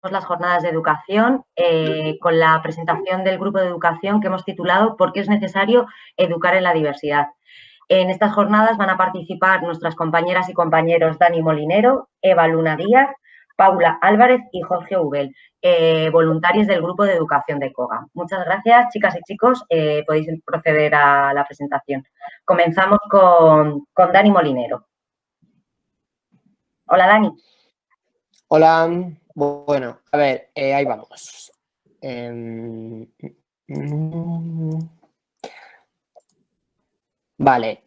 Las jornadas de educación con la presentación del grupo de educación que hemos titulado ¿Por qué es necesario educar en la diversidad? En estas jornadas van a participar nuestras compañeras y compañeros Dani Molinero, Eva Luna Díaz, Paula Álvarez y Jorge Ubel, voluntarios del grupo de educación de COGA. Muchas gracias, chicas y chicos. Podéis proceder a la presentación. Comenzamos con Dani Molinero. Hola, Dani. Hola, bueno, a ver, ahí vamos. Vale,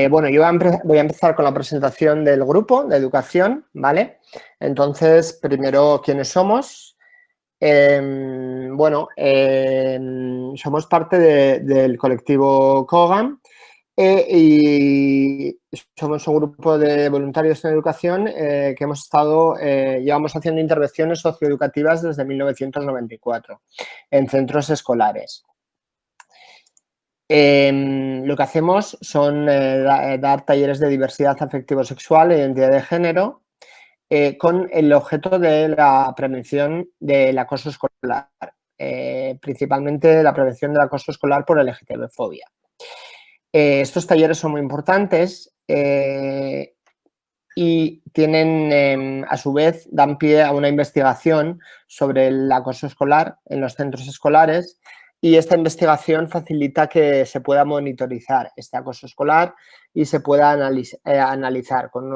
bueno, yo voy a empezar con la presentación del grupo de educación, ¿vale? Entonces, primero, ¿quiénes somos? Bueno, somos parte del colectivo COGAM. Y somos un grupo de voluntarios en educación que llevamos haciendo intervenciones socioeducativas desde 1994 en centros escolares. Lo que hacemos son dar talleres de diversidad afectivo-sexual e identidad de género con el objeto de la prevención del acoso escolar, principalmente la prevención del acoso escolar por LGTB-fobia. Estos talleres son muy importantes y tienen, a su vez, dan pie a una investigación sobre el acoso escolar en los centros escolares y esta investigación facilita que se pueda monitorizar este acoso escolar y se pueda analizar con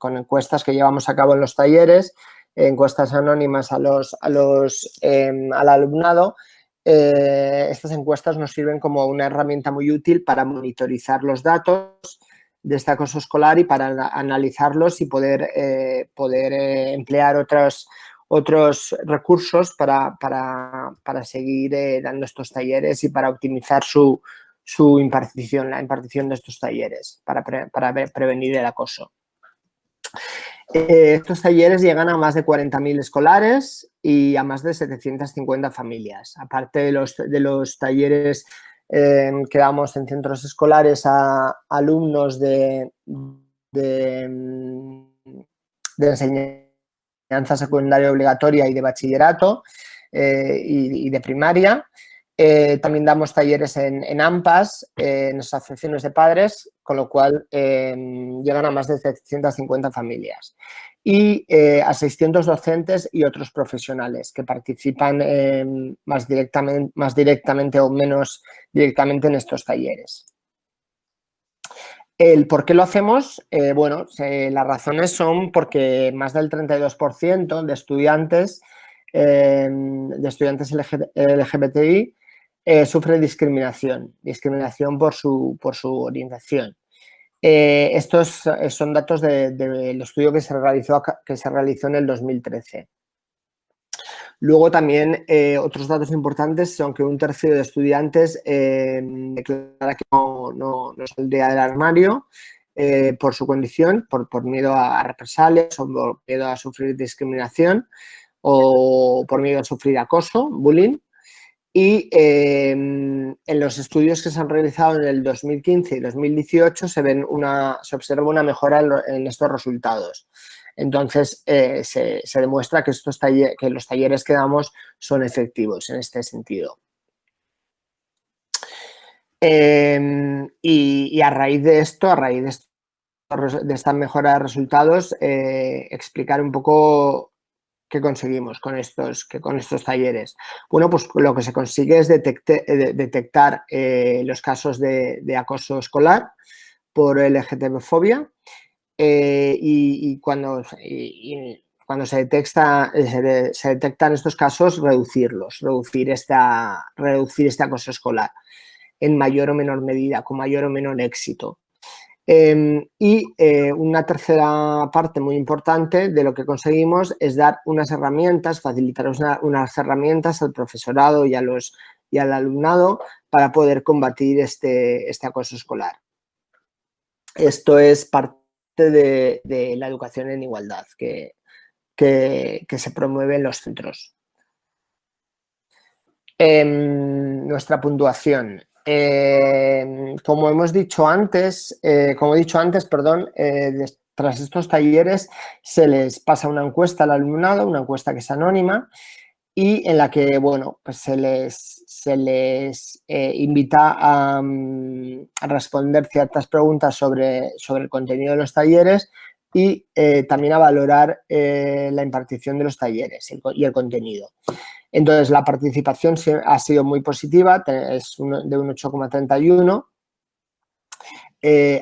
encuestas que llevamos a cabo en los talleres, encuestas anónimas al alumnado. Estas encuestas nos sirven como una herramienta muy útil para monitorizar los datos de este acoso escolar y para analizarlos y poder emplear otros recursos para seguir dando estos talleres y para optimizar su impartición, la impartición de estos talleres para prevenir el acoso. Estos talleres llegan a más de 40.000 escolares y a más de 750 familias. Aparte de los talleres que damos en centros escolares a alumnos de enseñanza secundaria obligatoria y de bachillerato y de primaria. También damos talleres en AMPAs, en asociaciones de padres, con lo cual llegan a más de 750 familias. Y a 600 docentes y otros profesionales que participan más directamente o menos directamente en estos talleres. ¿El por qué lo hacemos? Bueno, las razones son porque más del 32% de estudiantes LGBTI sufre discriminación por su orientación. Estos son datos del estudio que se realizó en el 2013. Luego también otros datos importantes son que 1/3 de estudiantes declara que no saldría del armario por su condición, por miedo a represalias o por miedo a sufrir discriminación o por miedo a sufrir acoso, bullying. Y en los estudios que se han realizado en el 2015 y 2018 se observa una mejora en estos resultados. Entonces, se demuestra que los talleres que damos son efectivos en este sentido. Y a raíz de esto, de esta mejora de resultados, explicar un poco qué conseguimos con estos talleres. Bueno, pues lo que se consigue es detectar los casos de acoso escolar por LGTB-fobia y cuando se detectan estos casos, reducir este acoso escolar en mayor o menor medida, con mayor o menor éxito. Una tercera parte muy importante de lo que conseguimos es dar unas herramientas, facilitar unas herramientas al profesorado y al alumnado para poder combatir este acoso escolar. Esto es parte de la educación en igualdad que se promueve en los centros. Nuestra puntuación. Como he dicho antes, tras estos talleres se les pasa una encuesta al alumnado, una encuesta que es anónima y en la que, bueno, pues se les invita a responder ciertas preguntas sobre el contenido de los talleres y también a valorar la impartición de los talleres y el contenido. Entonces, la participación ha sido muy positiva, es de un 8,31.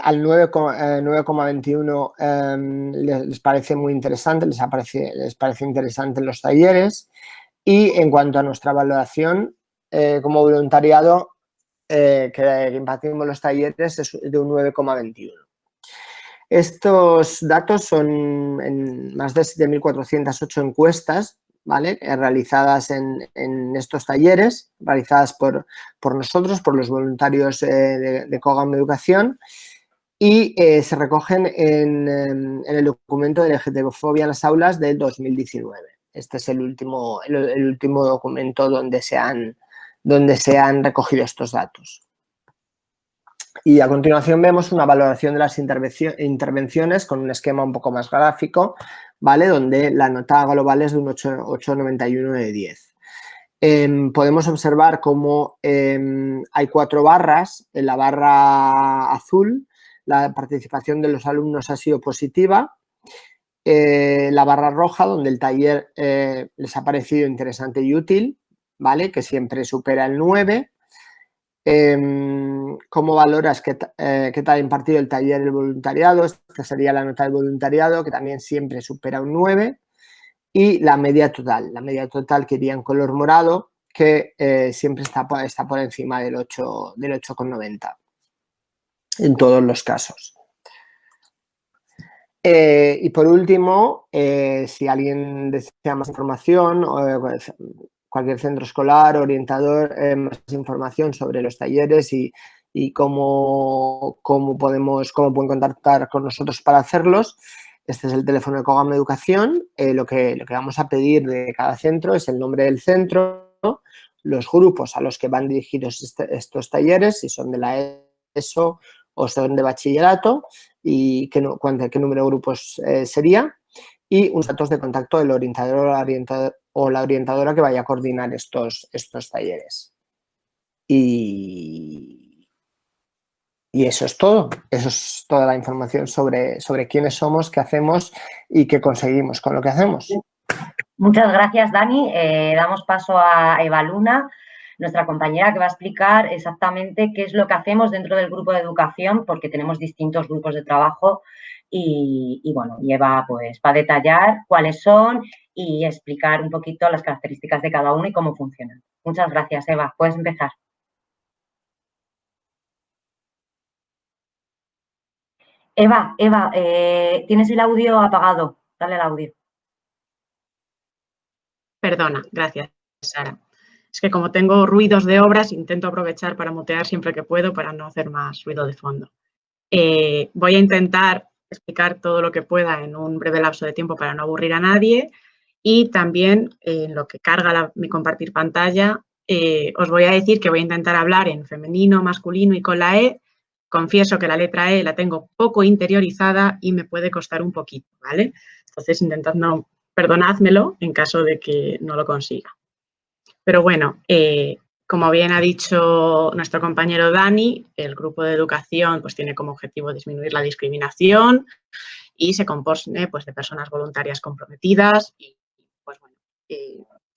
Al 9,21 les parece muy interesante, les parece interesante los talleres. Y en cuanto a nuestra valoración como voluntariado que impartimos los talleres es de un 9,21. Estos datos son en más de 7.408 encuestas, ¿vale? Realizadas en estos talleres, realizadas por nosotros, por los voluntarios de COGAM Educación, y se recogen en el documento de LGTBofobia en las aulas del 2019. Este es el último documento donde se han recogido estos datos. Y a continuación vemos una valoración de las intervenciones con un esquema un poco más gráfico, ¿vale? Donde la nota global es de un 8,91 de 10. Podemos observar cómo hay 4 barras. En la barra azul, la participación de los alumnos ha sido positiva. La barra roja, donde el taller les ha parecido interesante y útil, ¿vale? Que siempre supera el 9. ¿Cómo valoras qué tal ha impartido el taller del voluntariado? Esta sería la nota del voluntariado, que también siempre supera un 9. Y la media total que iría en color morado, que siempre está por encima del 8,90 en todos los casos. Y por último, si alguien desea más información, cualquier centro escolar, orientador, más información sobre los talleres y cómo pueden contactar con nosotros para hacerlos. Este es el teléfono de COGAM Educación. Lo que vamos a pedir de cada centro es el nombre del centro, los grupos a los que van dirigidos estos talleres, si son de la ESO o son de bachillerato, y qué número de grupos sería, y unos datos de contacto del orientador o la orientadora que vaya a coordinar estos talleres. Y eso es todo. Eso es toda la información sobre quiénes somos, qué hacemos y qué conseguimos con lo que hacemos. Muchas gracias, Dani. Damos paso a Eva Luna, nuestra compañera, que va a explicar exactamente qué es lo que hacemos dentro del grupo de educación, porque tenemos distintos grupos de trabajo y bueno, Eva pues va a detallar cuáles son y explicar un poquito las características de cada uno y cómo funcionan. Muchas gracias, Eva. Puedes empezar. Eva, tienes el audio apagado. Dale al audio. Perdona, gracias, Sara. Es que como tengo ruidos de obras, intento aprovechar para mutear siempre que puedo para no hacer más ruido de fondo. Voy a intentar explicar todo lo que pueda en un breve lapso de tiempo para no aburrir a nadie y también en lo que carga mi compartir pantalla os voy a decir que voy a intentar hablar en femenino, masculino y con la E. Confieso que la letra E la tengo poco interiorizada y me puede costar un poquito, ¿vale? Entonces intentad no, perdonádmelo en caso de que no lo consiga. Pero bueno, como bien ha dicho nuestro compañero Dani, el grupo de educación pues, tiene como objetivo disminuir la discriminación y se compone pues, de personas voluntarias comprometidas y pues, bueno,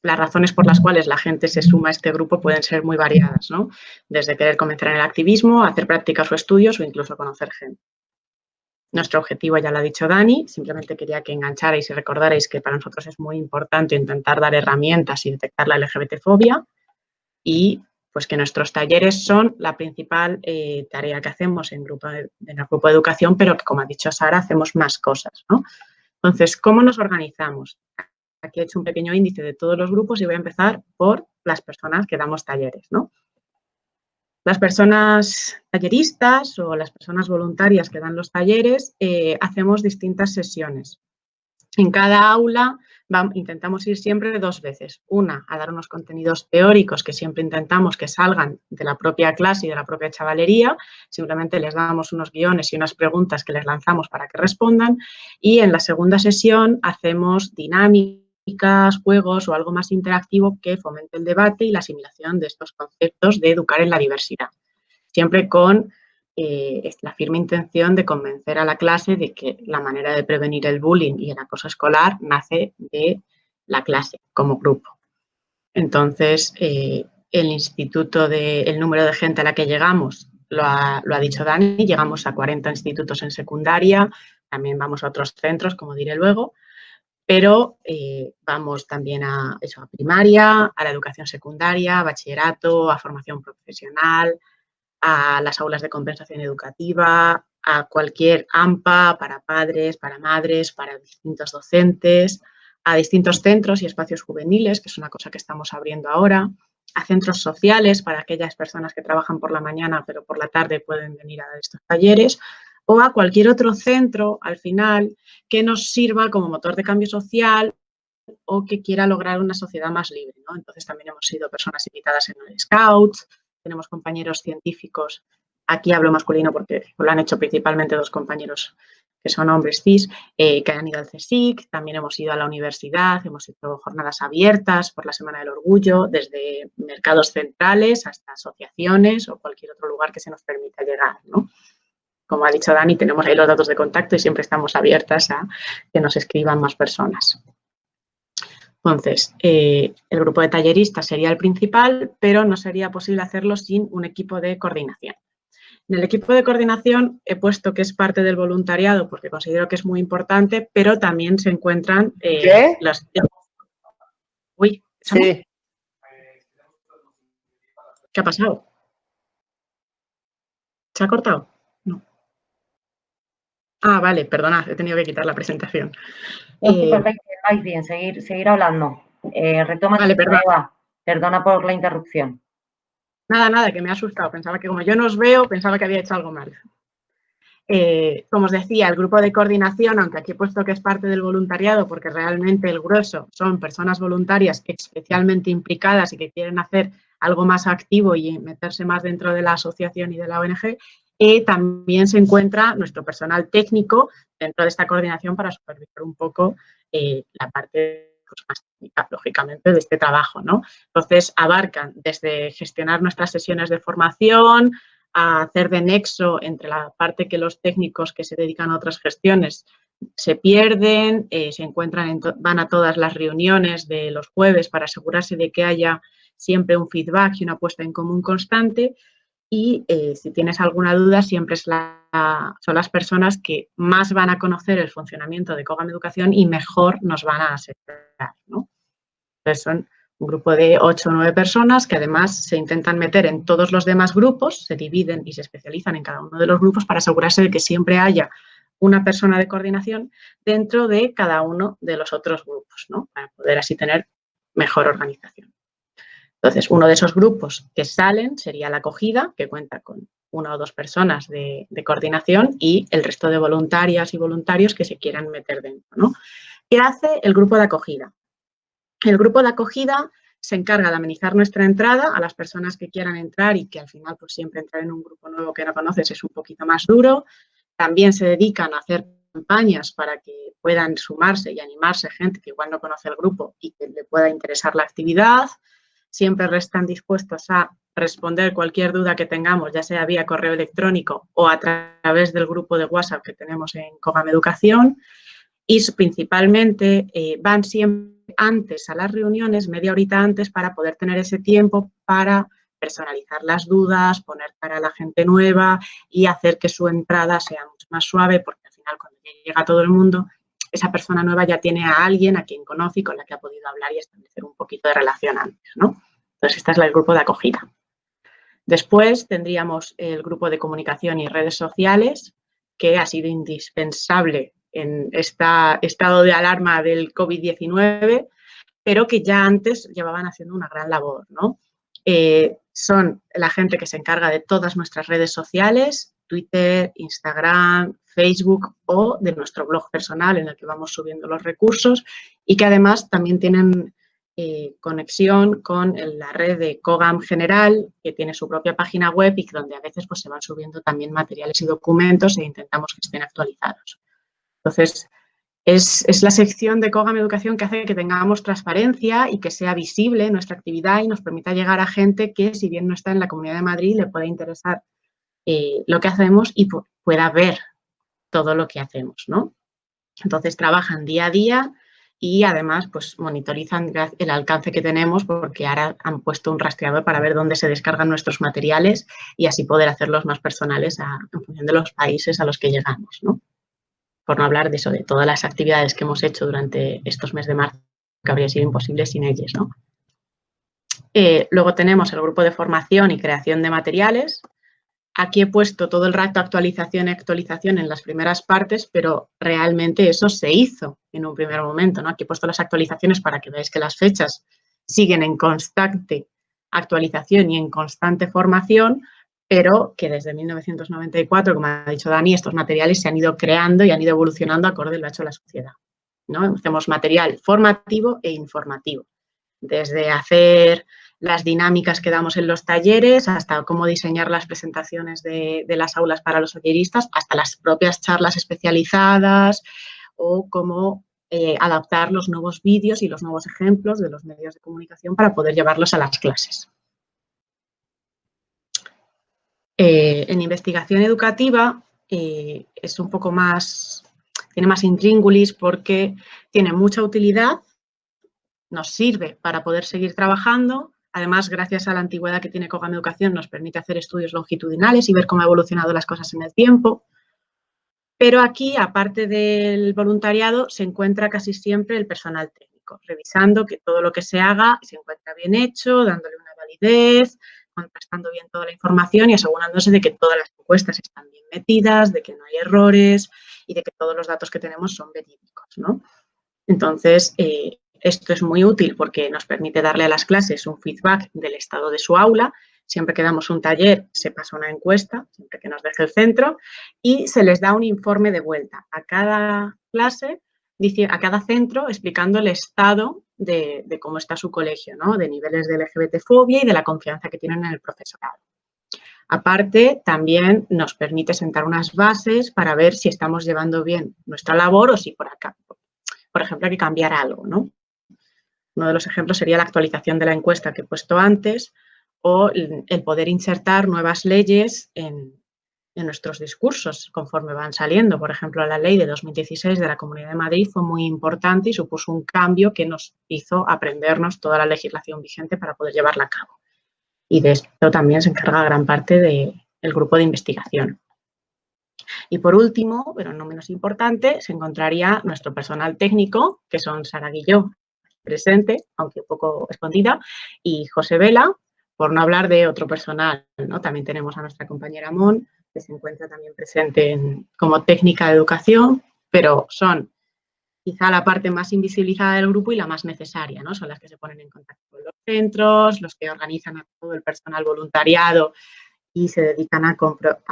las razones por las cuales la gente se suma a este grupo pueden ser muy variadas, ¿no? Desde querer comenzar en el activismo, hacer prácticas o estudios o incluso conocer gente. Nuestro objetivo ya lo ha dicho Dani, simplemente quería que engancharais y recordarais que para nosotros es muy importante intentar dar herramientas y detectar la LGBTfobia y pues que nuestros talleres son la principal tarea que hacemos en el grupo de educación, pero que como ha dicho Sara, hacemos más cosas, ¿no? Entonces, ¿cómo nos organizamos? Aquí he hecho un pequeño índice de todos los grupos y voy a empezar por las personas que damos talleres, ¿no? Las personas talleristas o las personas voluntarias que dan los talleres hacemos distintas sesiones. En cada aula intentamos ir siempre 2 veces. Una, a dar unos contenidos teóricos que siempre intentamos que salgan de la propia clase y de la propia chavalería. Simplemente les damos unos guiones y unas preguntas que les lanzamos para que respondan. Y en la segunda sesión hacemos dinámicas, juegos o algo más interactivo que fomente el debate y la asimilación de estos conceptos de educar en la diversidad. Siempre con la firme intención de convencer a la clase de que la manera de prevenir el bullying y el acoso escolar nace de la clase como grupo. Entonces, el número de gente a la que llegamos, lo ha dicho Dani, llegamos a 40 institutos en secundaria, también vamos a otros centros, como diré luego, pero vamos también a primaria, a la educación secundaria, a bachillerato, a formación profesional, a las aulas de compensación educativa, a cualquier AMPA para padres, para madres, para distintos docentes, a distintos centros y espacios juveniles, que es una cosa que estamos abriendo ahora, a centros sociales para aquellas personas que trabajan por la mañana pero por la tarde pueden venir a dar estos talleres, o a cualquier otro centro, al final, que nos sirva como motor de cambio social o que quiera lograr una sociedad más libre, ¿no? Entonces también hemos sido personas invitadas en el Scouts, tenemos compañeros científicos, aquí hablo masculino porque lo han hecho principalmente 2 compañeros que son hombres cis, que han ido al CSIC, también hemos ido a la universidad, hemos hecho jornadas abiertas por la Semana del Orgullo, desde mercados centrales hasta asociaciones o cualquier otro lugar que se nos permita llegar, ¿no? Como ha dicho Dani, tenemos ahí los datos de contacto y siempre estamos abiertas a que nos escriban más personas. Entonces, el grupo de talleristas sería el principal, pero no sería posible hacerlo sin un equipo de coordinación. En el equipo de coordinación he puesto que es parte del voluntariado porque considero que es muy importante, pero también se encuentran las... Uy, sí. ¿Qué ha pasado? ¿Se ha cortado? No. Ah, vale, perdonad, he tenido que quitar la presentación. Perfecto, vais bien, seguir hablando. Retoma. Vale, perdona por la interrupción. Nada, que me ha asustado. Pensaba que como yo no os veo, pensaba que había hecho algo mal. Como os decía, el grupo de coordinación, aunque aquí he puesto que es parte del voluntariado, porque realmente el grueso son personas voluntarias especialmente implicadas y que quieren hacer algo más activo y meterse más dentro de la asociación y de la ONG, también se encuentra nuestro personal técnico dentro de esta coordinación para supervisar un poco la parte más técnica, lógicamente, de este trabajo, ¿no? Entonces, abarcan desde gestionar nuestras sesiones de formación, a hacer de nexo entre la parte que los técnicos que se dedican a otras gestiones se pierden, se encuentran, van a todas las reuniones de los jueves para asegurarse de que haya siempre un feedback y una puesta en común constante. Y si tienes alguna duda, siempre son las personas que más van a conocer el funcionamiento de COGAM Educación y mejor nos van a asesorar, ¿no? Entonces son un grupo de 8 o 9 personas que además se intentan meter en todos los demás grupos, se dividen y se especializan en cada uno de los grupos para asegurarse de que siempre haya una persona de coordinación dentro de cada uno de los otros grupos, ¿no? Para poder así tener mejor organización. Entonces, uno de esos grupos que salen sería la acogida, que cuenta con 1 o 2 personas de coordinación y el resto de voluntarias y voluntarios que se quieran meter dentro, ¿no? ¿Qué hace el grupo de acogida? El grupo de acogida se encarga de amenizar nuestra entrada a las personas que quieran entrar y que al final pues siempre entrar en un grupo nuevo que no conoces es un poquito más duro. También se dedican a hacer campañas para que puedan sumarse y animarse gente que igual no conoce el grupo y que le pueda interesar la actividad. Siempre están dispuestos a responder cualquier duda que tengamos, ya sea vía correo electrónico o a través del grupo de WhatsApp que tenemos en COGAM Educación. Y principalmente van siempre antes a las reuniones, media horita antes, para poder tener ese tiempo para personalizar las dudas, poner cara a la gente nueva y hacer que su entrada sea mucho más suave, porque al final cuando llega todo el mundo, esa persona nueva ya tiene a alguien a quien conoce y con la que ha podido hablar y establecer un poquito de relación antes, ¿no? Entonces, este es el grupo de acogida. Después tendríamos el grupo de comunicación y redes sociales, que ha sido indispensable en este estado de alarma del COVID-19, pero que ya antes llevaban haciendo una gran labor, ¿no? Son la gente que se encarga de todas nuestras redes sociales, Twitter, Instagram, Facebook o de nuestro blog personal en el que vamos subiendo los recursos y que además también tienen conexión con la red de COGAM General, que tiene su propia página web y donde a veces pues, se van subiendo también materiales y documentos e intentamos que estén actualizados. Entonces, es la sección de COGAM Educación que hace que tengamos transparencia y que sea visible nuestra actividad y nos permita llegar a gente que, si bien no está en la Comunidad de Madrid, le pueda interesar lo que hacemos y pueda ver todo lo que hacemos, ¿no? Entonces, trabajan día a día y además pues monitorizan el alcance que tenemos porque ahora han puesto un rastreador para ver dónde se descargan nuestros materiales y así poder hacerlos más personales en función de los países a los que llegamos, ¿no? Por no hablar de eso, de todas las actividades que hemos hecho durante estos meses de marzo, que habría sido imposible sin ellas, ¿no? Luego tenemos el grupo de formación y creación de materiales. Aquí he puesto todo el rato actualización y actualización en las primeras partes, pero realmente eso se hizo en un primer momento, ¿no? Aquí he puesto las actualizaciones para que veáis que las fechas siguen en constante actualización y en constante formación, pero que desde 1994, como ha dicho Dani, estos materiales se han ido creando y han ido evolucionando acorde a lo que ha hecho la sociedad, ¿no? Hacemos material formativo e informativo, desde hacer las dinámicas que damos en los talleres, hasta cómo diseñar las presentaciones de las aulas para los talleristas, hasta las propias charlas especializadas o cómo adaptar los nuevos vídeos y los nuevos ejemplos de los medios de comunicación para poder llevarlos a las clases. En investigación educativa es un poco más, tiene más intríngulis porque tiene mucha utilidad, nos sirve para poder seguir trabajando. Además, gracias a la antigüedad que tiene COGAM Educación, nos permite hacer estudios longitudinales y ver cómo han evolucionado las cosas en el tiempo. Pero aquí, aparte del voluntariado, se encuentra casi siempre el personal técnico, revisando que todo lo que se haga se encuentra bien hecho, dándole una validez, contrastando bien toda la información y asegurándose de que todas las encuestas están bien metidas, de que no hay errores y de que todos los datos que tenemos son verídicos, ¿no? Entonces, esto es muy útil porque nos permite darle a las clases un feedback del estado de su aula. Siempre que damos un taller, se pasa una encuesta, siempre que nos deje el centro, y se les da un informe de vuelta a cada clase, a cada centro, explicando el estado de cómo está su colegio, ¿no? De niveles de LGBTfobia y de la confianza que tienen en el profesorado. Aparte, también nos permite sentar unas bases para ver si estamos llevando bien nuestra labor o si por acá, por ejemplo, hay que cambiar algo, ¿no? Uno de los ejemplos sería la actualización de la encuesta que he puesto antes o el poder insertar nuevas leyes en nuestros discursos conforme van saliendo. Por ejemplo, la ley de 2016 de la Comunidad de Madrid fue muy importante y supuso un cambio que nos hizo aprendernos toda la legislación vigente para poder llevarla a cabo. Y de esto también se encarga gran parte del grupo de investigación. Y por último, pero no menos importante, se encontraría nuestro personal técnico, que son Sara Guilló, presente, aunque un poco escondida, y José Vela, por no hablar de otro personal, ¿no? También tenemos a nuestra compañera Mon, que se encuentra también presente como técnica de educación, pero son quizá la parte más invisibilizada del grupo y la más necesaria, ¿no? Son las que se ponen en contacto con los centros, los que organizan a todo el personal voluntariado y se dedican a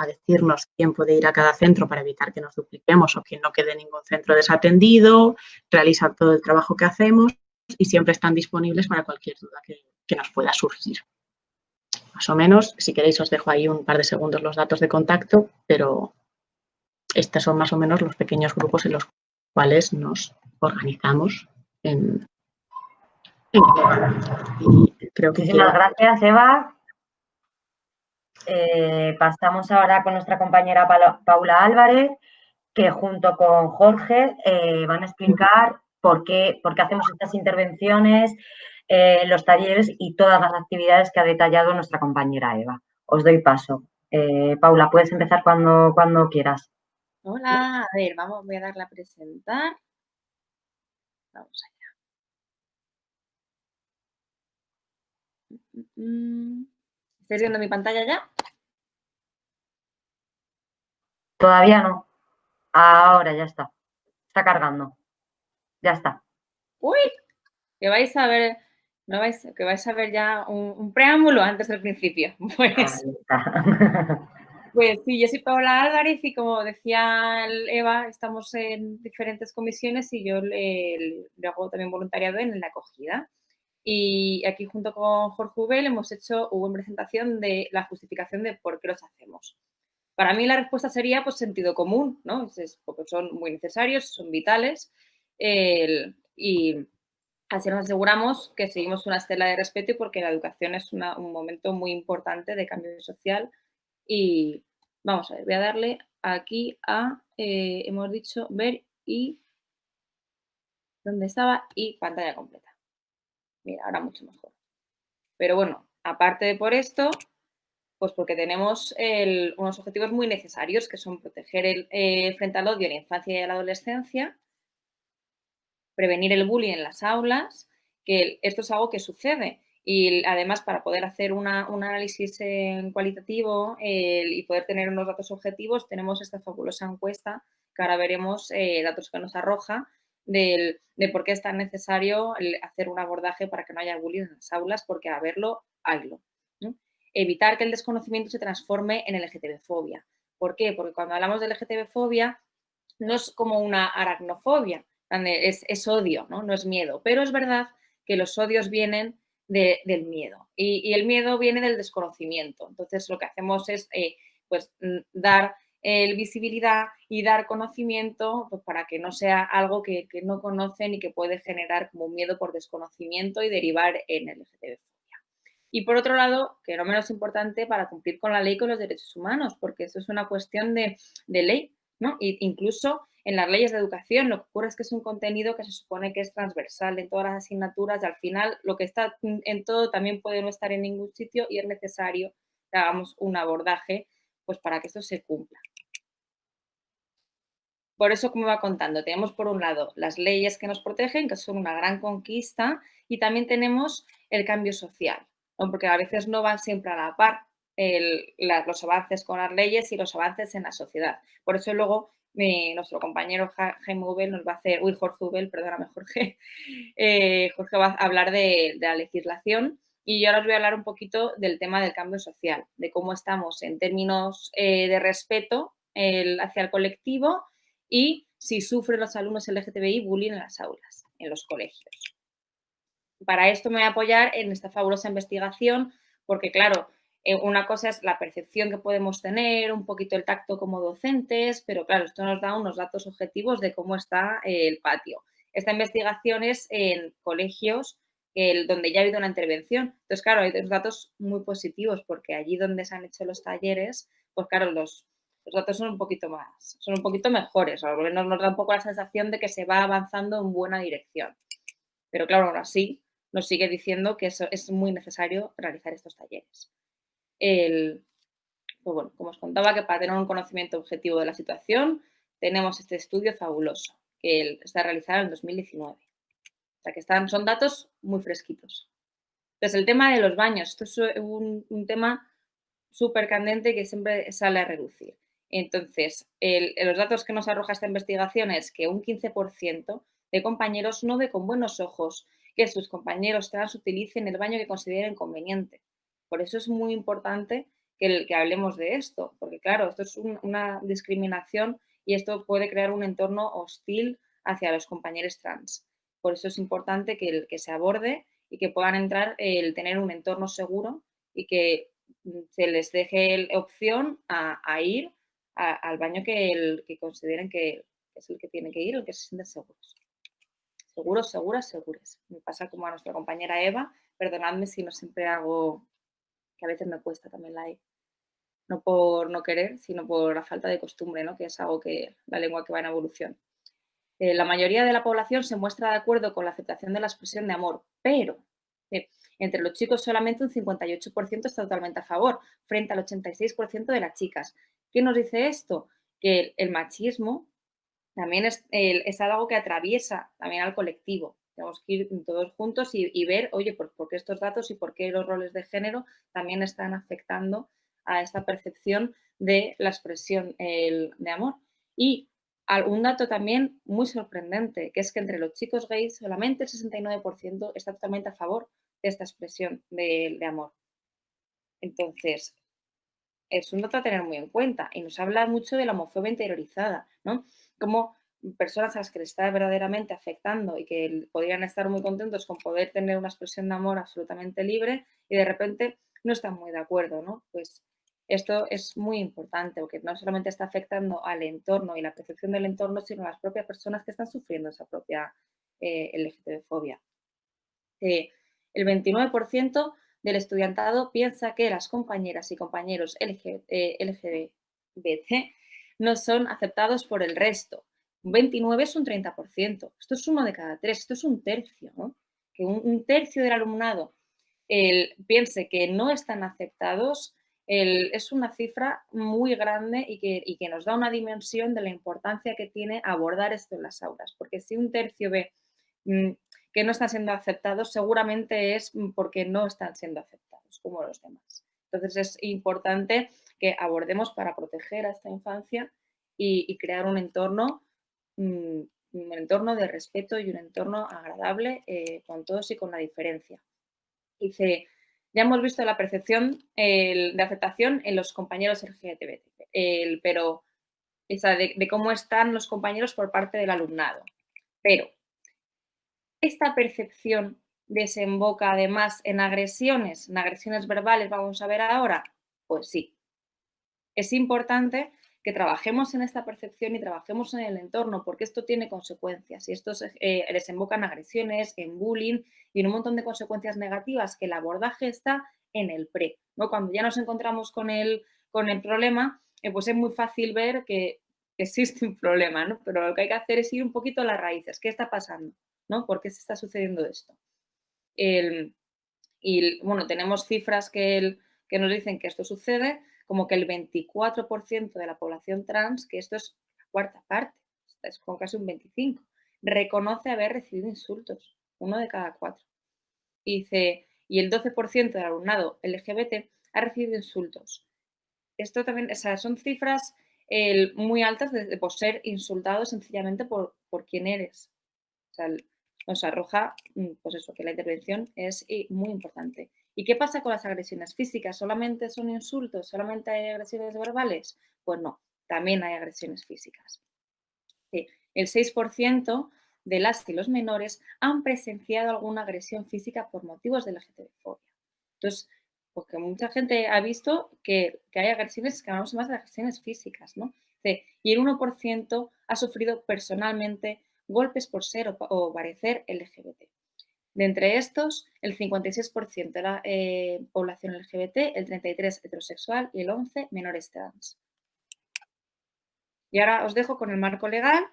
decirnos quién puede ir a cada centro para evitar que nos dupliquemos o que no quede ningún centro desatendido, realizan todo el trabajo que hacemos y siempre están disponibles para cualquier duda que nos pueda surgir. Más o menos, si queréis os dejo ahí un par de segundos los datos de contacto, pero estos son más o menos los pequeños grupos en los cuales nos organizamos en y creo que Muchísimas gracias, Eva. Pasamos ahora con nuestra compañera Paula Álvarez, que junto con Jorge van a explicar por qué hacemos estas intervenciones, los talleres y todas las actividades que ha detallado nuestra compañera Eva. Os doy paso. Paula, puedes empezar cuando quieras. Hola, a ver, voy a darle a presentar. Vamos allá. ¿Estáis viendo mi pantalla ya? Todavía no. Ahora ya está. Está cargando. Ya está. Uy, que vais a ver, que vais a ver ya un preámbulo antes del principio. Pues Pues sí, yo soy Paola Álvarez y como decía Eva, estamos en diferentes comisiones y yo le hago también voluntariado en la acogida. Y aquí junto con Jorge Ubel hemos hecho una presentación de la justificación de por qué los hacemos. Para mí la respuesta sería pues sentido común, ¿no? Porque son muy necesarios, son vitales y así nos aseguramos que seguimos una estela de respeto y porque la educación es un momento muy importante de cambio social. Y vamos a ver, voy a darle aquí a, hemos dicho ver y, ¿dónde estaba? Y pantalla completa. Mira, ahora mucho mejor. Pero bueno, aparte de por esto, pues porque tenemos unos objetivos muy necesarios que son proteger frente al odio en la infancia y en la adolescencia, prevenir el bullying en las aulas, que esto es algo que sucede. Y además, para poder hacer un análisis cualitativo y poder tener unos datos objetivos, tenemos esta fabulosa encuesta que ahora veremos datos que nos arroja de por qué es tan necesario hacer un abordaje para que no haya bullying en las aulas, porque a verlo, haylo, ¿no? Evitar que el desconocimiento se transforme en LGTB-fobia. ¿Por qué? Porque cuando hablamos de LGTB-fobia no es como una aracnofobia, es odio, ¿no? No es miedo. Pero es verdad que los odios vienen del miedo y el miedo viene del desconocimiento. Entonces, lo que hacemos es pues, dar visibilidad y dar conocimiento pues, para que no sea algo que no conocen y que puede generar como miedo por desconocimiento y derivar en el LGTB-fobia. Y por otro lado, que no menos importante, para cumplir con la ley y con los derechos humanos, porque eso es una cuestión de ley, ¿no? E incluso en las leyes de educación lo que ocurre es que es un contenido que se supone que es transversal en todas las asignaturas y al final lo que está en todo también puede no estar en ningún sitio y es necesario que hagamos un abordaje pues para que esto se cumpla. Por eso, como iba contando, tenemos por un lado las leyes que nos protegen, que son una gran conquista, y también tenemos el cambio social, ¿no? Porque a veces no van siempre a la par los avances con las leyes y los avances en la sociedad. Por eso luego nuestro compañero Jaime Ubel nos va a hacer, Jorge Ubel, perdóname Jorge, Jorge va a hablar de la legislación y yo ahora os voy a hablar un poquito del tema del cambio social, de cómo estamos en términos de respeto hacia el colectivo y si sufren los alumnos LGTBI bullying en las aulas, en los colegios. Para esto me voy a apoyar en esta fabulosa investigación porque, claro, una cosa es la percepción que podemos tener, un poquito el tacto como docentes, pero claro, esto nos da unos datos objetivos de cómo está el patio. Esta investigación es en colegios donde ya ha habido una intervención. Entonces, claro, hay dos datos muy positivos porque allí donde se han hecho los talleres, pues claro, los datos son un poquito más, son un poquito mejores. Al menos nos da un poco la sensación de que se va avanzando en buena dirección. Pero claro, aún así nos sigue diciendo que es muy necesario realizar estos talleres. Pues bueno, como os contaba, que para tener un conocimiento objetivo de la situación tenemos este estudio fabuloso que está realizado en 2019. O sea que son datos muy fresquitos. Entonces, el tema de los baños, esto es un tema súper candente que siempre sale a reducir. Entonces, los datos que nos arroja esta investigación es que un 15% de compañeros no ve con buenos ojos que sus compañeros trans utilicen el baño que consideren conveniente. Por eso es muy importante que hablemos de esto, porque claro, esto es una discriminación y esto puede crear un entorno hostil hacia los compañeros trans. Por eso es importante que se aborde y que puedan entrar el tener un entorno seguro y que se les deje opción a ir al baño que consideren que es el que tiene que ir, el que se sienten seguros. Seguros, seguras, segures. Me pasa como a nuestra compañera Eva, perdonadme si no siempre hago, que a veces me cuesta también la E. No por no querer, sino por la falta de costumbre, ¿no? Que es algo que la lengua que va en evolución. La mayoría de la población se muestra de acuerdo con la aceptación de la expresión de amor, pero entre los chicos solamente un 58% está totalmente a favor, frente al 86% de las chicas. ¿Qué nos dice esto? Que el machismo también es algo que atraviesa también al colectivo. Tenemos que ir todos juntos y ver, oye, por qué estos datos y por qué los roles de género también están afectando a esta percepción de la expresión de amor. Y un dato también muy sorprendente, que es que entre los chicos gays solamente el 69% está totalmente a favor de esta expresión de amor. Entonces, es un dato a tener muy en cuenta y nos habla mucho de la homofobia interiorizada, ¿no? Como personas a las que les está verdaderamente afectando y que podrían estar muy contentos con poder tener una expresión de amor absolutamente libre y de repente no están muy de acuerdo, ¿no? Pues esto es muy importante porque no solamente está afectando al entorno y la percepción del entorno, sino a las propias personas que están sufriendo esa propia LGTB-fobia. El 29% del estudiantado piensa que las compañeras y compañeros LGBT no son aceptados por el resto. Un 29 es un 30%. Esto es 1 de cada 3, esto es un tercio, ¿no? Que un tercio del alumnado piense que no están aceptados es una cifra muy grande y que nos da una dimensión de la importancia que tiene abordar esto en las aulas. Porque si un tercio ve que no están siendo aceptados, seguramente es porque no están siendo aceptados como los demás. Entonces es importante que abordemos para proteger a esta infancia y crear un entorno de respeto y un entorno agradable con todos y con la diferencia. Dice, ya hemos visto la percepción de aceptación en los compañeros LGBT, pero de cómo están los compañeros por parte del alumnado. Pero esta percepción desemboca además en agresiones verbales, vamos a ver ahora. Pues sí. Es importante que trabajemos en esta percepción y trabajemos en el entorno, porque esto tiene consecuencias y esto desemboca en agresiones, en bullying y en un montón de consecuencias negativas que el abordaje está en el pre, ¿no? Cuando ya nos encontramos con el problema, pues es muy fácil ver que existe un problema, ¿no? Pero lo que hay que hacer es ir un poquito a las raíces. ¿Qué está pasando? ¿No? ¿Por qué se está sucediendo esto? Y bueno, tenemos cifras que nos dicen que esto sucede, como que el 24% de la población trans, que esto es la cuarta parte, es con casi un 25%, reconoce haber recibido insultos, 1 de cada 4. Y el 12% del alumnado LGBT ha recibido insultos. Esto también, o sea, son cifras muy altas por ser insultado sencillamente por quién eres. O sea, nos arroja, pues eso, que la intervención es muy importante. ¿Y qué pasa con las agresiones físicas? ¿Solamente son insultos? ¿Solamente hay agresiones verbales? Pues no, también hay agresiones físicas. El 6% de las y los menores han presenciado alguna agresión física por motivos de LGTB-fobia. Entonces, porque mucha gente ha visto que hay agresiones, que hablamos más de agresiones físicas, ¿no? Y el 1% ha sufrido personalmente golpes por ser o parecer LGBT. De entre estos, el 56% de la población LGBT, el 33% heterosexual y el 11% menores trans. Y ahora os dejo con el marco legal,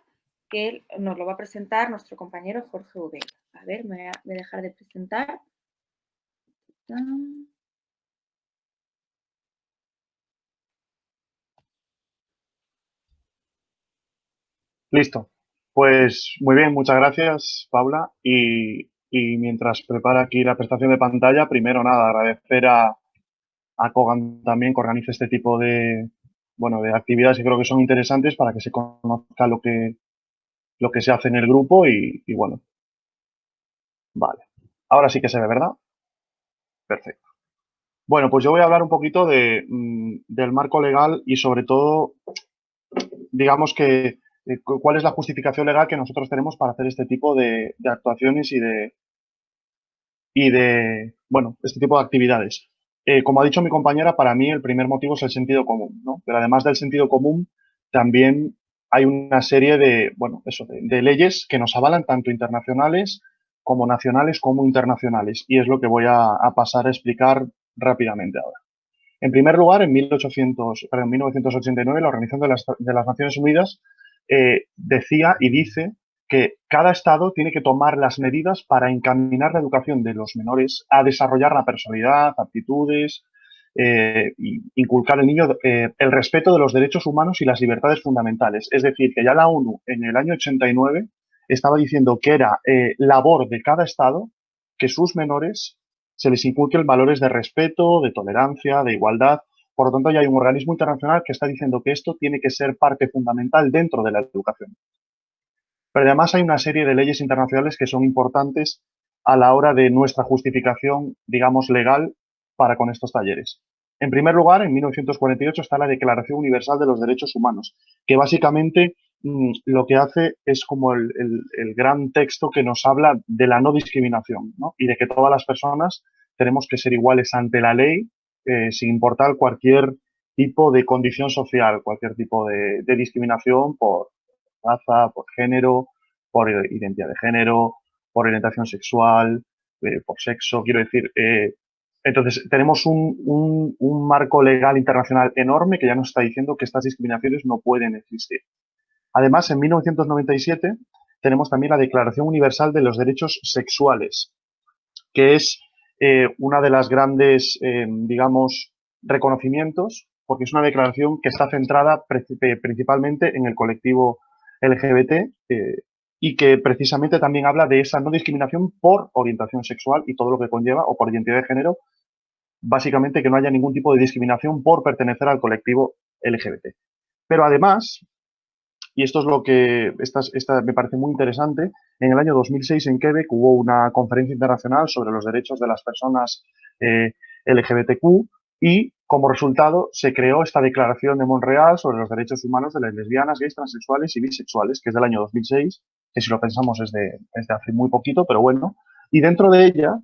que nos lo va a presentar nuestro compañero Jorge Ubeda. A ver, me voy a dejar de presentar. Listo. Pues muy bien, muchas gracias, Paula. Y mientras prepara aquí la presentación de pantalla, primero nada, agradecer a Kogan también que organice este tipo de actividades que creo que son interesantes para que se conozca lo que se hace en el grupo y bueno. Vale. Ahora sí que se ve, ¿verdad? Perfecto. Bueno, pues yo voy a hablar un poquito del marco legal y sobre todo, digamos que cuál es la justificación legal que nosotros tenemos para hacer este tipo de actuaciones y de este tipo de actividades. Como ha dicho mi compañera, para mí el primer motivo es el sentido común, ¿no? Pero además del sentido común, también hay una serie de leyes que nos avalan tanto internacionales como nacionales como internacionales. Y es lo que voy a pasar a explicar rápidamente ahora. En primer lugar, en 1989, la Organización de las Naciones Unidas decía y dice que cada Estado tiene que tomar las medidas para encaminar la educación de los menores a desarrollar la personalidad, aptitudes, y inculcar al niño el respeto de los derechos humanos y las libertades fundamentales. Es decir, que ya la ONU en el año 89 estaba diciendo que era labor de cada Estado que sus menores se les inculquen valores de respeto, de tolerancia, de igualdad. Por lo tanto, ya hay un organismo internacional que está diciendo que esto tiene que ser parte fundamental dentro de la educación. Pero además hay una serie de leyes internacionales que son importantes a la hora de nuestra justificación, digamos, legal para con estos talleres. En primer lugar, en 1948 está la Declaración Universal de los Derechos Humanos, que básicamente lo que hace es como el gran texto que nos habla de la no discriminación, ¿no? Y de que todas las personas tenemos que ser iguales ante la ley, sin importar cualquier tipo de condición social, cualquier tipo de discriminación por raza, por género, por identidad de género, por orientación sexual, por sexo, quiero decir. Entonces, tenemos un marco legal internacional enorme que ya nos está diciendo que estas discriminaciones no pueden existir. Además, en 1997 tenemos también la Declaración Universal de los Derechos Sexuales, que es una de las grandes, digamos, reconocimientos, porque es una declaración que está centrada principalmente en el colectivo LGBT y que precisamente también habla de esa no discriminación por orientación sexual y todo lo que conlleva, o por identidad de género, básicamente que no haya ningún tipo de discriminación por pertenecer al colectivo LGBT. Pero además, y esto es lo que esta me parece muy interesante, en el año 2006 en Quebec hubo una conferencia internacional sobre los derechos de las personas LGBTQ y como resultado se creó esta Declaración de Montreal sobre los derechos humanos de las lesbianas, gays, transexuales y bisexuales, que es del año 2006, que si lo pensamos es de hace muy poquito, pero bueno, y dentro de ella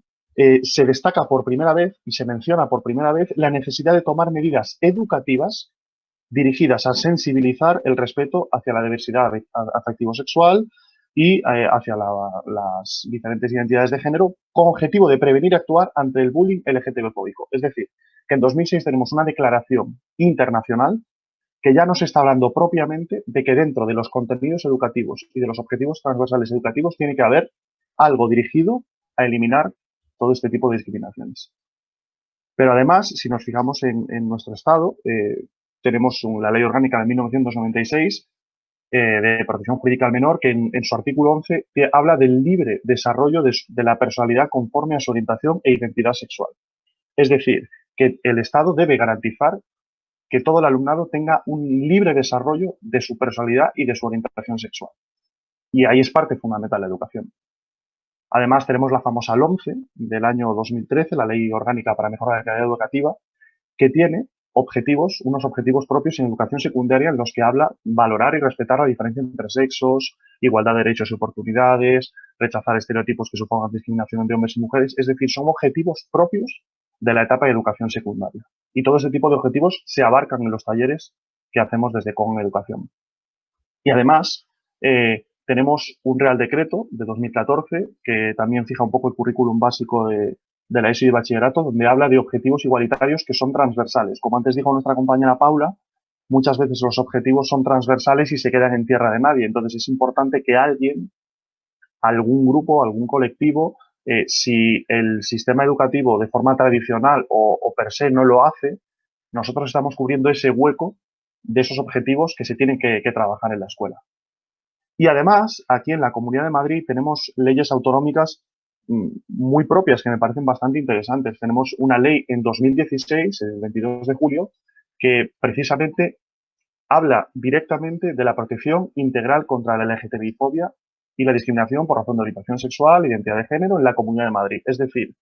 se destaca por primera vez y se menciona por primera vez la necesidad de tomar medidas educativas dirigidas a sensibilizar el respeto hacia la diversidad afectivo-sexual y hacia las diferentes identidades de género con objetivo de prevenir y actuar ante el bullying LGTB-fóbico. Es decir, que en 2006 tenemos una declaración internacional que ya nos está hablando propiamente de que dentro de los contenidos educativos y de los objetivos transversales educativos tiene que haber algo dirigido a eliminar todo este tipo de discriminaciones. Pero además, si nos fijamos en nuestro Estado, tenemos la Ley Orgánica de 1996 de protección jurídica al menor, que en su artículo 11 habla del libre desarrollo de la personalidad conforme a su orientación e identidad sexual. Es decir, que el Estado debe garantizar que todo el alumnado tenga un libre desarrollo de su personalidad y de su orientación sexual. Y ahí es parte fundamental la educación. Además, tenemos la famosa LOMCE del año 2013, la Ley Orgánica para Mejorar la Calidad Educativa, que tiene unos objetivos propios en educación secundaria en los que habla valorar y respetar la diferencia entre sexos, igualdad de derechos y oportunidades, rechazar estereotipos que supongan discriminación entre hombres y mujeres. Es decir, son objetivos propios de la etapa de educación secundaria. Y todo ese tipo de objetivos se abarcan en los talleres que hacemos desde CON Educación. Y además, tenemos un Real Decreto de 2014 que también fija un poco el currículum básico de la ESO y de bachillerato, donde habla de objetivos igualitarios que son transversales. Como antes dijo nuestra compañera Paula, muchas veces los objetivos son transversales y se quedan en tierra de nadie. Entonces es importante que alguien, algún grupo, algún colectivo, si el sistema educativo de forma tradicional o per se no lo hace, nosotros estamos cubriendo ese hueco de esos objetivos que se tienen que trabajar en la escuela. Y además, aquí en la Comunidad de Madrid tenemos leyes autonómicas muy propias que me parecen bastante interesantes. Tenemos una ley en 2016, el 22 de julio, que precisamente habla directamente de la protección integral contra la LGTBI-fobia y la discriminación por razón de orientación sexual, identidad de género en la Comunidad de Madrid. Es decir,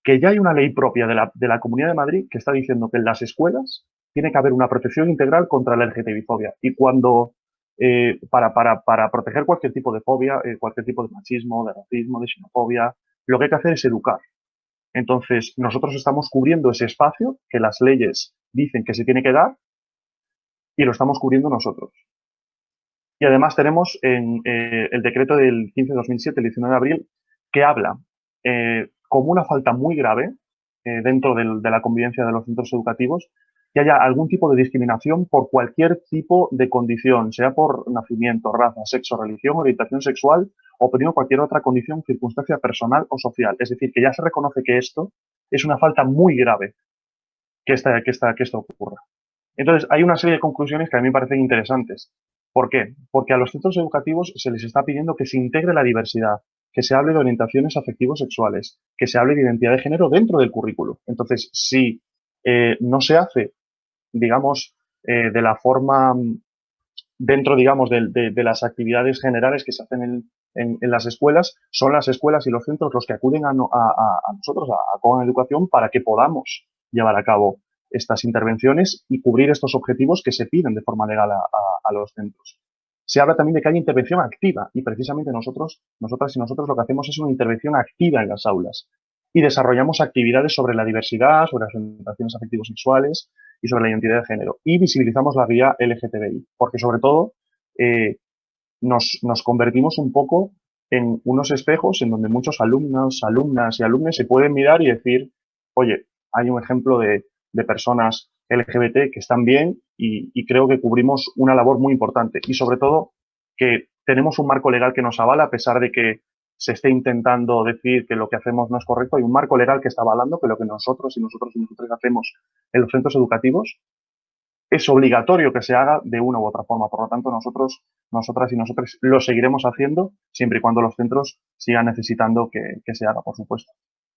que ya hay una ley propia de la Comunidad de Madrid que está diciendo que en las escuelas tiene que haber una protección integral contra la LGTBI-fobia. Y cuando para proteger cualquier tipo de fobia, cualquier tipo de machismo, de racismo, de xenofobia, lo que hay que hacer es educar. Entonces, nosotros estamos cubriendo ese espacio que las leyes dicen que se tiene que dar y lo estamos cubriendo nosotros. Y además tenemos en el decreto del 15 de 2007, el 19 de abril, que habla como una falta muy grave dentro de la convivencia de los centros educativos, que haya algún tipo de discriminación por cualquier tipo de condición, sea por nacimiento, raza, sexo, religión, orientación sexual o por cualquier otra condición, circunstancia personal o social. Es decir, que ya se reconoce que esto es una falta muy grave que esto ocurra. Entonces, hay una serie de conclusiones que a mí me parecen interesantes. ¿Por qué? Porque a los centros educativos se les está pidiendo que se integre la diversidad, que se hable de orientaciones afectivo-sexuales, que se hable de identidad de género dentro del currículo. Entonces, si no se hace, digamos, de la forma dentro, digamos, de las actividades generales que se hacen en las escuelas, son las escuelas y los centros los que acuden a nosotros, a CON Educación, para que podamos llevar a cabo estas intervenciones y cubrir estos objetivos que se piden de forma legal a los centros. Se habla también de que hay intervención activa y precisamente nosotras y nosotros lo que hacemos es una intervención activa en las aulas y desarrollamos actividades sobre la diversidad, sobre las orientaciones afectivo-sexuales y sobre la identidad de género y visibilizamos la guía LGTBI porque sobre todo nos convertimos un poco en unos espejos en donde muchos alumnos, alumnas y alumnes se pueden mirar y decir, oye, hay un ejemplo de personas LGBT que están bien y creo que cubrimos una labor muy importante y sobre todo que tenemos un marco legal que nos avala a pesar de que se esté intentando decir que lo que hacemos no es correcto, hay un marco legal que está avalando que lo que nosotros hacemos en los centros educativos es obligatorio que se haga de una u otra forma. Por lo tanto, nosotras y nosotros lo seguiremos haciendo siempre y cuando los centros sigan necesitando que se haga, por supuesto.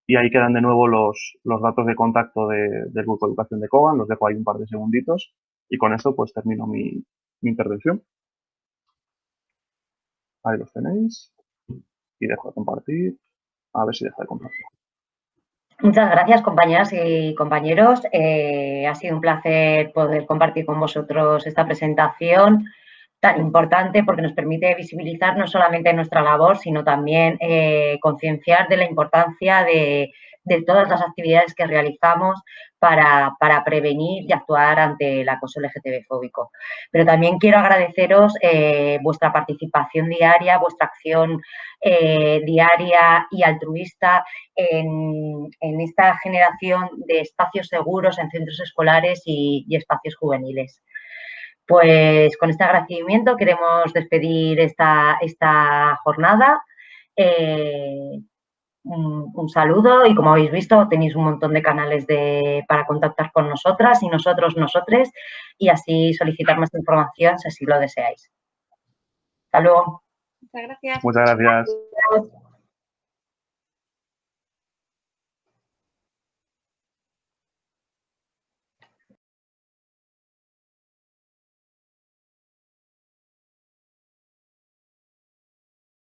Y ahí quedan de nuevo los datos de contacto del Grupo de Educación de Cobham. Los dejo ahí un par de segunditos y con esto pues termino mi intervención. Ahí los tenéis. Y dejo de compartir. A ver si deja de compartir. Muchas gracias, compañeras y compañeros. Ha sido un placer poder compartir con vosotros esta presentación tan importante porque nos permite visibilizar no solamente nuestra labor, sino también concienciar de la importancia de todas las actividades que realizamos para prevenir y actuar ante el acoso LGTB-fóbico. Pero también quiero agradeceros vuestra participación diaria, vuestra acción diaria y altruista en esta generación de espacios seguros en centros escolares y espacios juveniles. Pues con este agradecimiento queremos despedir esta jornada. Un saludo y como habéis visto tenéis un montón de canales para contactar con nosotras y nosotres y así solicitar más información si así lo deseáis. Hasta luego. Muchas gracias. Muchas gracias.